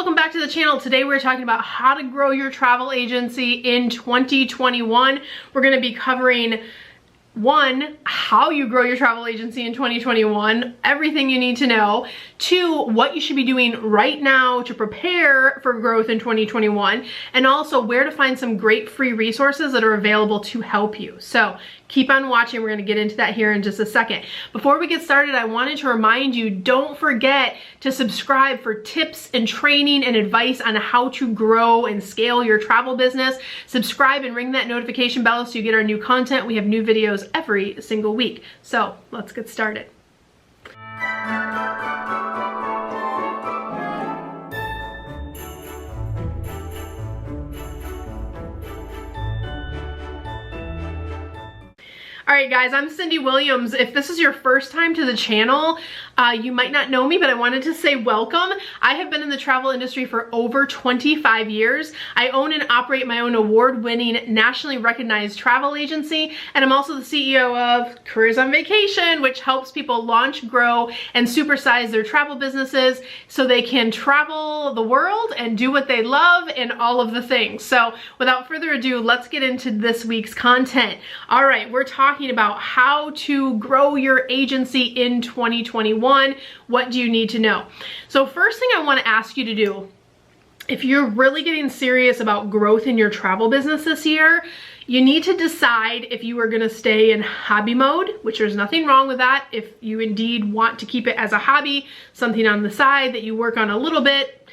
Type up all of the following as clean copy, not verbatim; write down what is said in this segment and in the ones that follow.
welcome back to the channel. Today we're talking about how to grow your travel agency in 2021. We're going to be covering one, how you grow your travel agency in 2021, everything you need to know. Two, what you should be doing right now to prepare for growth in 2021, and also where to find some great free resources that are available to help you. So keep on watching. We're going to get into that here in just a second. Before we get started, I wanted to remind you, don't forget to subscribe for tips and training and advice on how to grow and scale your travel business. Subscribe and ring that notification bell so you get our new content. We have new videos every single week. So let's get started. All right, guys, I'm Cyndi Williams. If this is your first time to the channel, you might not know me, but I wanted to say welcome. I have been in the travel industry for over 25 years. I own and operate my own award-winning, nationally recognized travel agency, and I'm also the CEO of Careers on Vacation, which helps people launch, grow, and supersize their travel businesses so they can travel the world and do what they love and all of the things. So without further ado, let's get into this week's content. All right, we're talking about how to grow your agency in 2021. What do you need to know? So first thing I want to ask you to do, if you're really getting serious about growth in your travel business this year, you need to decide if you are going to stay in hobby mode, which there's nothing wrong with that. If you indeed want to keep it as a hobby, something on the side that you work on a little bit,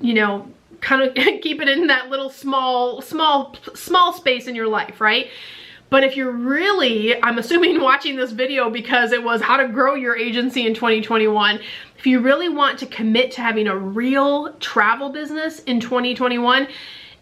you know, kind of keep it in that little small space in your life, right? But if you're really, I'm assuming watching this video because it was how to grow your agency in 2021. If you really want to commit to having a real travel business in 2021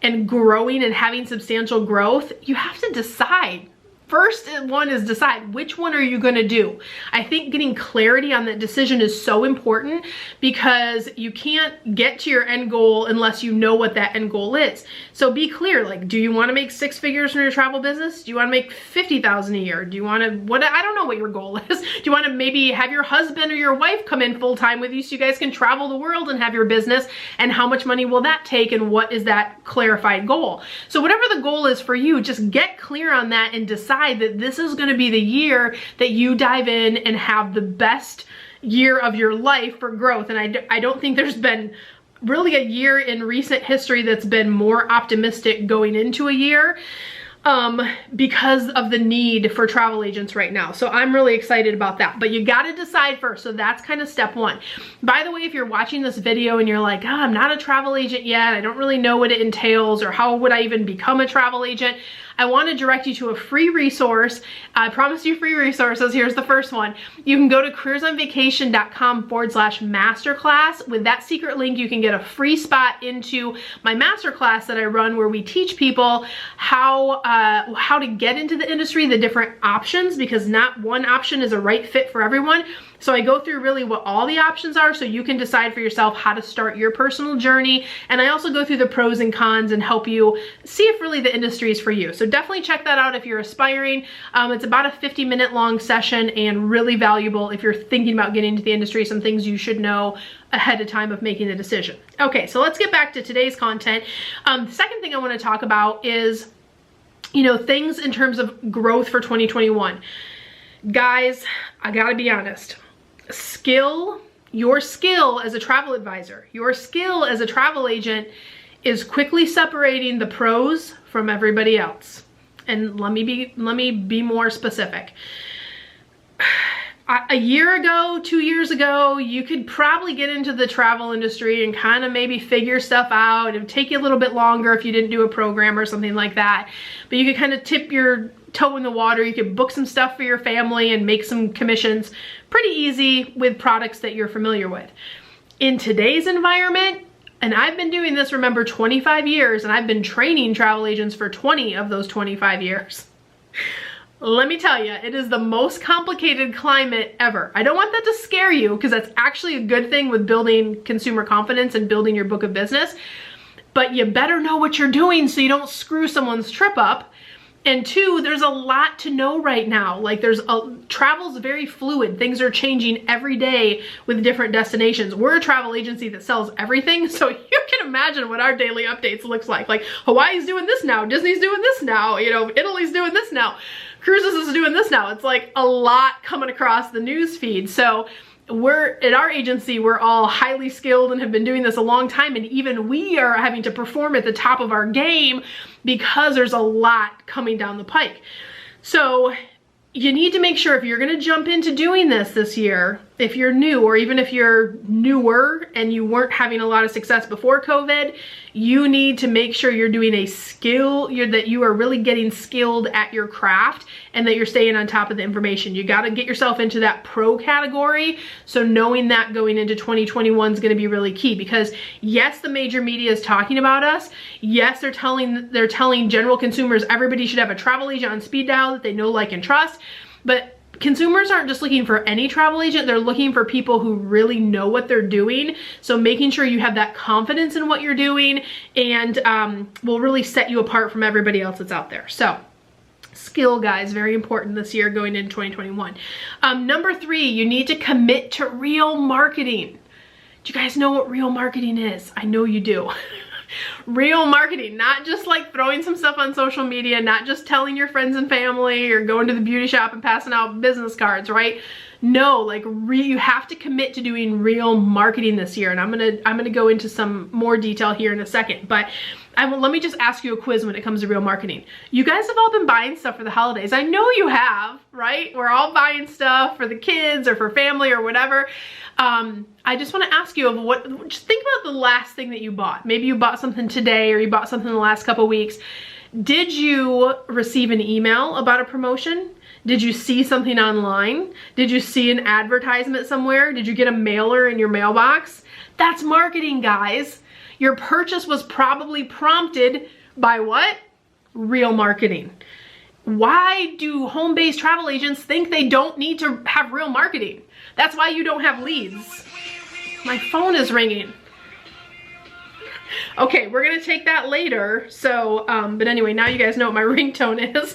and growing and having substantial growth, you have to decide. First one is decide which one are you going to do. I think getting clarity on that decision is so important because you can't get to your end goal unless you know what that end goal is. So be clear, like, do you want to make 6 figures from your travel business? Do you want to make 50,000 a year? Do you want to, I don't know what your goal is. Do you want to maybe have your husband or your wife come in full time with you so you guys can travel the world and have your business? And how much money will that take? And what is that clarified goal? So whatever the goal is for you, just get clear on that and decide that this is going to be the year that you dive in and have the best year of your life for growth. And I don't think there's been really a year in recent history that's been more optimistic going into a year because of the need for travel agents right now. So I'm really excited about that, but you got to decide first. So that's kind of step one. By the way, if you're watching this video and you're like, oh, I'm not a travel agent yet, I don't really know what it entails or how would I even become a travel agent, I want to direct you to a free resource. I promise you free resources. Here's the first one. You can go to careersonvacation.com/masterclass. With that secret link, you can get a free spot into my masterclass that I run where we teach people how to get into the industry, the different options, because not one option is a right fit for everyone. So I go through really what all the options are so you can decide for yourself how to start your personal journey. And I also go through the pros and cons and help you see if really the industry is for you. So definitely check that out if you're aspiring. It's about a 50-minute long session and really valuable if you're thinking about getting into the industry, some things you should know ahead of time of making the decision. Okay, so let's get back to today's content. The second thing I want to talk about is, you know, things in terms of growth for 2021. Guys, I gotta be honest. Your skill as a travel advisor, your skill as a travel agent is quickly separating the pros from everybody else. And let me be more specific. A year ago, 2 years ago, you could probably get into the travel industry and kind of maybe figure stuff out. It would take you a little bit longer if you didn't do a program or something like that. But you could kind of tip your toe in the water. You could book some stuff for your family and make some commissions pretty easy with products that you're familiar with. In today's environment, and I've been doing this, remember, 25 years, and I've been training travel agents for 20 of those 25 years. Let me tell you, it is the most complicated climate ever. I don't want that to scare you because that's actually a good thing with building consumer confidence and building your book of business. But you better know what you're doing so you don't screw someone's trip up. And two, there's a lot to know right now. Like travel's very fluid. Things are changing every day with different destinations. We're a travel agency that sells everything. So you can imagine what our daily updates looks like. Like Hawaii's doing this now, Disney's doing this now, you know, Italy's doing this now, Cruises is doing this now. It's like a lot coming across the news feed. So at our agency, we're all highly skilled and have been doing this a long time, and even we are having to perform at the top of our game because there's a lot coming down the pike. So you need to make sure if you're going to jump into doing this year, if you're new, or even if you're newer and you weren't having a lot of success before COVID, you need to make sure you're doing a skill, that you are really getting skilled at your craft and that you're staying on top of the information. You got to get yourself into that pro category. So knowing that going into 2021 is going to be really key, because yes, the major media is talking about us. Yes, they're telling general consumers everybody should have a travel agent on speed dial that they know, like, and trust. But consumers aren't just looking for any travel agent, they're looking for people who really know what they're doing. So making sure you have that confidence in what you're doing and will really set you apart from everybody else that's out there. So skill, guys, very important this year going into 2021. Number 3, you need to commit to real marketing. Do you guys know what real marketing is? I know you do. Real marketing, not just like throwing some stuff on social media, not just telling your friends and family or going to the beauty shop and passing out business cards, right? No, like you have to commit to doing real marketing this year. And I'm gonna go into some more detail here in a second, but let me just ask you a quiz when it comes to real marketing. You guys have all been buying stuff for the holidays. I know you have, right? We're all buying stuff for the kids or for family or whatever. I just want to ask you just think about the last thing that you bought. Maybe you bought something today or you bought something in the last couple weeks. Did you receive an email about a promotion? Did you see something online? Did you see an advertisement somewhere? Did you get a mailer in your mailbox? That's marketing, guys. Your purchase was probably prompted by what? Real marketing. Why do home-based travel agents think they don't need to have real marketing? That's why you don't have leads. My phone is ringing. Okay, we're gonna take that later. So, but anyway, now you guys know what my ringtone is.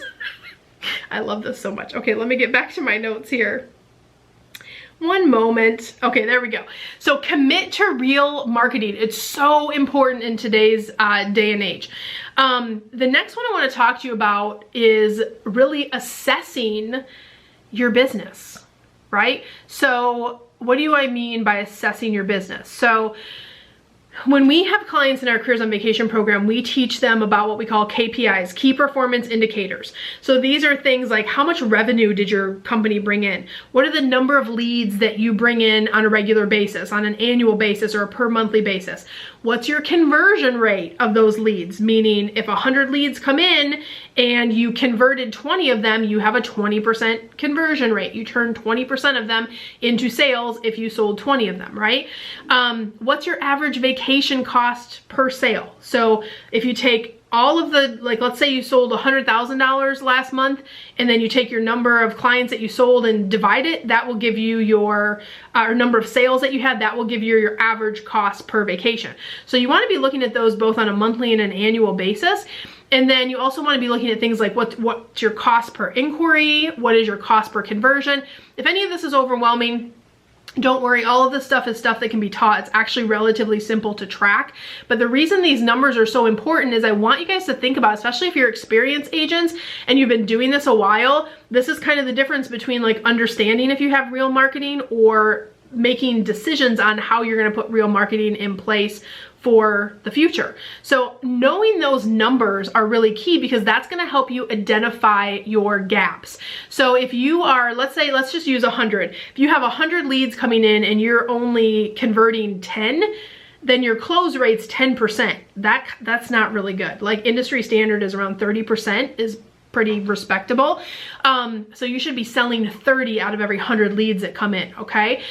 I love this so much. Okay, let me get back to my notes here. One moment. Okay, there we go. So commit to real marketing. It's so important in today's day and age. The next one I want to talk to you about is really assessing your business, right? So what do I mean by assessing your business? So when we have clients in our Careers on Vacation program, we teach them about what we call KPIs, key performance indicators. So these are things like, how much revenue did your company bring in? What are the number of leads that you bring in on a regular basis, on an annual basis, or a per monthly basis? What's your conversion rate of those leads? Meaning if 100 leads come in and you converted 20 of them, you have a 20% conversion rate. You turn 20% of them into sales if you sold 20 of them, right? What's your average vacation cost per sale? So if you take all of the, like, let's say you sold $100,000 last month, and then you take your number of clients that you sold and divide it, that will give you your number of sales that you had, that will give you your average cost per vacation. So you want to be looking at those both on a monthly and an annual basis. And then you also want to be looking at things like what's your cost per inquiry, what is your cost per conversion. If any of this is overwhelming, don't worry, all of this stuff is stuff that can be taught. It's actually relatively simple to track. But the reason these numbers are so important is I want you guys to think about, especially if you're experienced agents and you've been doing this a while, this is kind of the difference between like understanding if you have real marketing or making decisions on how you're going to put real marketing in place for the future. So knowing those numbers are really key because that's going to help you identify your gaps. So if you are, let's just use 100. If you have 100 leads coming in and you're only converting 10, then your close rate's 10%. That's not really good. Like industry standard is around 30% is pretty respectable. So you should be selling 30 out of every 100 leads that come in, okay?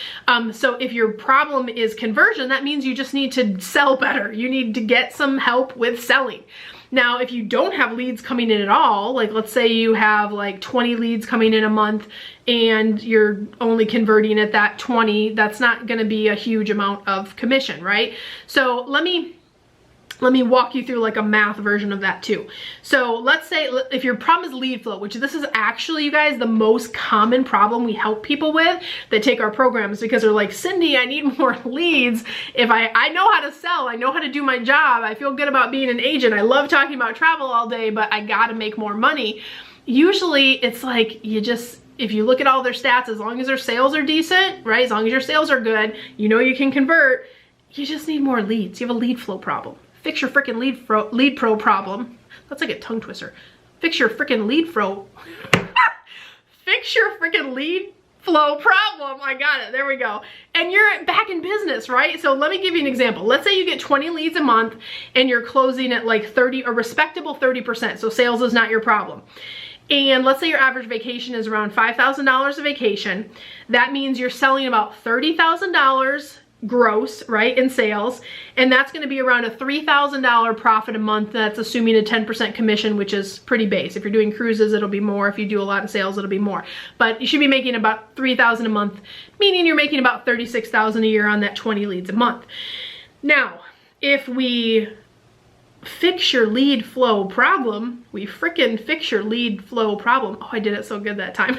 So if your problem is conversion, that means you just need to sell better. You need to get some help with selling. Now, if you don't have leads coming in at all, like let's say you have like 20 leads coming in a month and you're only converting at that 20, that's not gonna be a huge amount of commission, right? So let me Let me walk you through like a math version of that too. So let's say if your problem is lead flow, which this is actually, you guys, the most common problem we help people with that take our programs, because they're like, Cyndi, I need more leads. If I know how to sell, I know how to do my job, I feel good about being an agent, I love talking about travel all day, but I gotta make more money. Usually it's like, if you look at all their stats, as long as their sales are decent, right? As long as your sales are good, you know you can convert, you just need more leads. You have a lead flow problem. Fix your freaking lead pro problem. That's like a tongue twister. Fix your freaking lead flow. Fix your freaking lead flow problem. I got it. There we go. And you're back in business, right? So let me give you an example. Let's say you get 20 leads a month and you're closing at like 30, a respectable 30%. So sales is not your problem. And let's say your average vacation is around $5,000 a vacation. That means you're selling about $30,000 gross, right, in sales, and that's going to be around a $3,000 profit a month. That's assuming a 10% commission, which is pretty base. If you're doing cruises, it'll be more. If you do a lot of sales, it'll be more. But you should be making about $3,000 a month, meaning you're making about $36,000 a year on that 20 leads a month. Now, if we fix your lead flow problem, we frickin' fix your lead flow problem. Oh, I did it so good that time.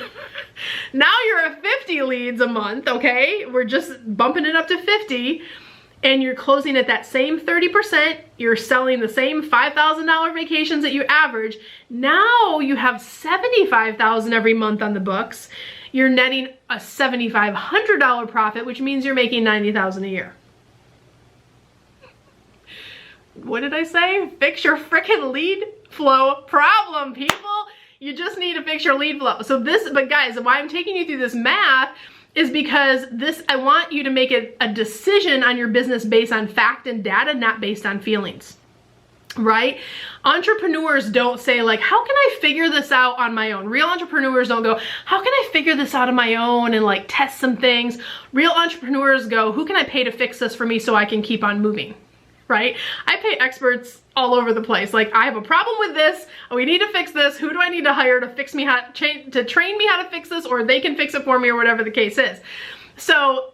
Now you're at 50 leads a month, okay? We're just bumping it up to 50, and you're closing at that same 30%. You're selling the same $5,000 vacations that you average. Now you have $75,000 every month on the books. You're netting a $7,500 profit, which means you're making $90,000 a year. What did I say? Fix your freaking lead flow problem, people. You just need to fix your lead flow. So but guys, why I'm taking you through this math is because I want you to make a decision on your business based on fact and data, not based on feelings, right? Entrepreneurs don't say like, how can I figure this out on my own? Real entrepreneurs don't go, how can I figure this out on my own and like test some things? Real entrepreneurs go, who can I pay to fix this for me so I can keep on moving? Right? I pay experts all over the place. Like, I have a problem with this. We need to fix this. Who do I need to hire to fix me to train me how to fix this, or they can fix it for me, or whatever the case is. So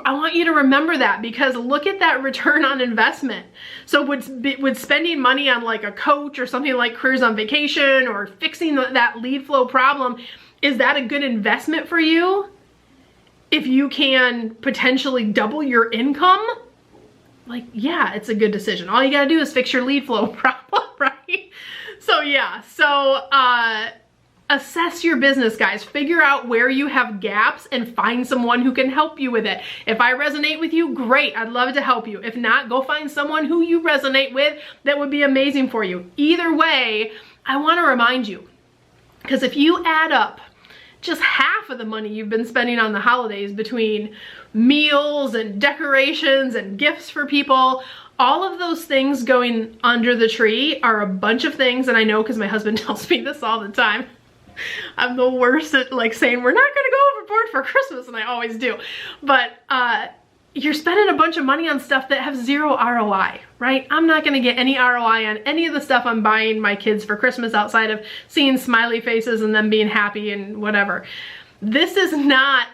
I want you to remember that, because look at that return on investment. So would spending money on like a coach or something like Cruise on Vacation or fixing that lead flow problem, is that a good investment for you? If you can potentially double your income, like, yeah, it's a good decision. All you gotta do is fix your lead flow problem, right? So yeah, assess your business, guys. Figure out where you have gaps and find someone who can help you with it. If I resonate with you, great, I'd love to help you. If not, go find someone who you resonate with that would be amazing for you. Either way, I wanna remind you, because if you add up just half of the money you've been spending on the holidays between meals and decorations and gifts for people, all of those things going under the tree are a bunch of things. And I know, because my husband tells me this all the time. I'm the worst at like saying we're not gonna go overboard for Christmas, and I always do. But you're spending a bunch of money on stuff that have zero ROI, right? I'm not gonna get any ROI on any of the stuff I'm buying my kids for Christmas outside of seeing smiley faces and them being happy and whatever. This is not,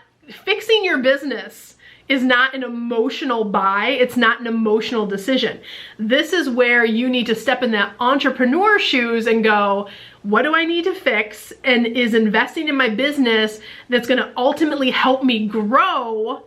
fixing your business is not an emotional buy. It's not an emotional decision. This is where you need to step in that entrepreneur shoes and go, what do I need to fix? And is investing in my business that's gonna ultimately help me grow,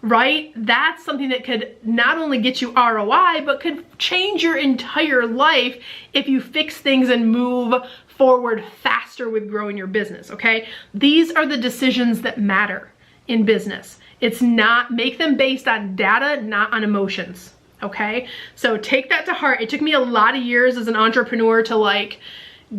right? That's something that could not only get you ROI, but could change your entire life if you fix things and move forward faster with growing your business, okay? These are the decisions that matter in business. It's not, make them based on data, not on emotions, okay? So take that to heart. It took me a lot of years as an entrepreneur to like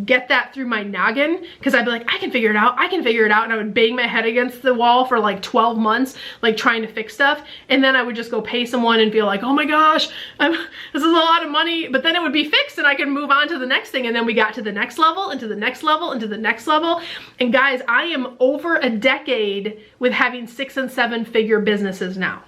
get that through my noggin, because I'd be like, I can figure it out, I can figure it out, and I would bang my head against the wall for like 12 months, like trying to fix stuff, and then I would just go pay someone and feel like, oh my gosh, this is a lot of money, but then it would be fixed and I could move on to the next thing, and then we got to the next level, and to the next level, and to the next level. And guys, I am over a decade with having 6- and 7-figure businesses now.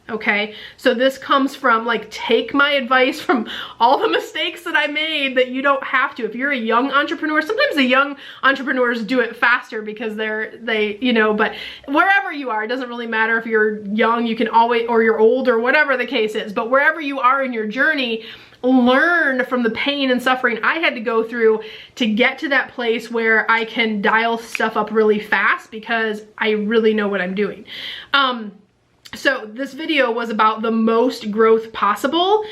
Okay, so this comes from, like, take my advice from all the mistakes that I made that you don't have to. If you're a young entrepreneur, sometimes the young entrepreneurs do it faster because they, you know, but wherever you are, it doesn't really matter if you're young, you can always, or you're old, or whatever the case is, but wherever you are in your journey, learn from the pain and suffering I had to go through to get to that place where I can dial stuff up really fast because I really know what I'm doing. So this video was about the most growth possible.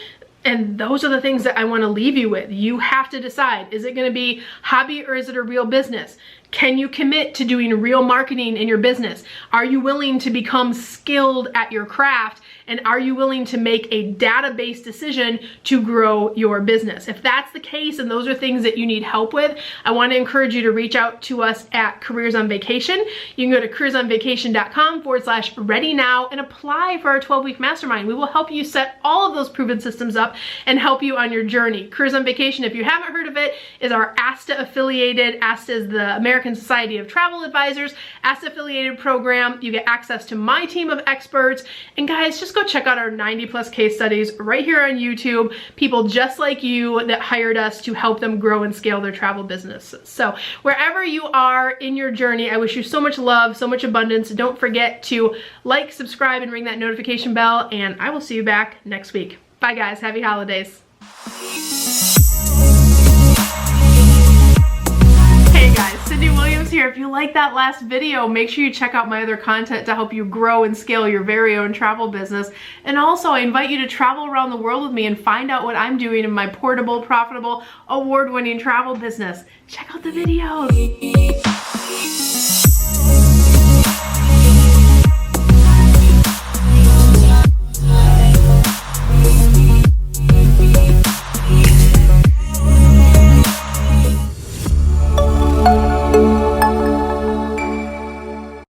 And those are the things that I want to leave you with. You have to decide, is it going to be hobby or is it a real business? Can you commit to doing real marketing in your business? Are you willing to become skilled at your craft? And are you willing to make a data-based decision to grow your business? If that's the case and those are things that you need help with, I want to encourage you to reach out to us at Careers on Vacation. You can go to careersonvacation.com/ready now and apply for our 12-week mastermind. We will help you set all of those proven systems up and help you on your journey. Careers on Vacation, if you haven't heard of it, is our ASTA affiliated. ASTA is the American Society of Travel Advisors, ASTA affiliated program. You get access to my team of experts. And guys, just go check out our 90+ case studies right here on YouTube. People just like you that hired us to help them grow and scale their travel businesses. So wherever you are in your journey, I wish you so much love, so much abundance. Don't forget to like, subscribe, and ring that notification bell. And I will see you back next week. Bye guys, happy holidays. Hey guys, Cyndi Williams here. If you like that last video, make sure you check out my other content to help you grow and scale your very own travel business. And also, I invite you to travel around the world with me and find out what I'm doing in my portable, profitable, award-winning travel business. Check out the videos.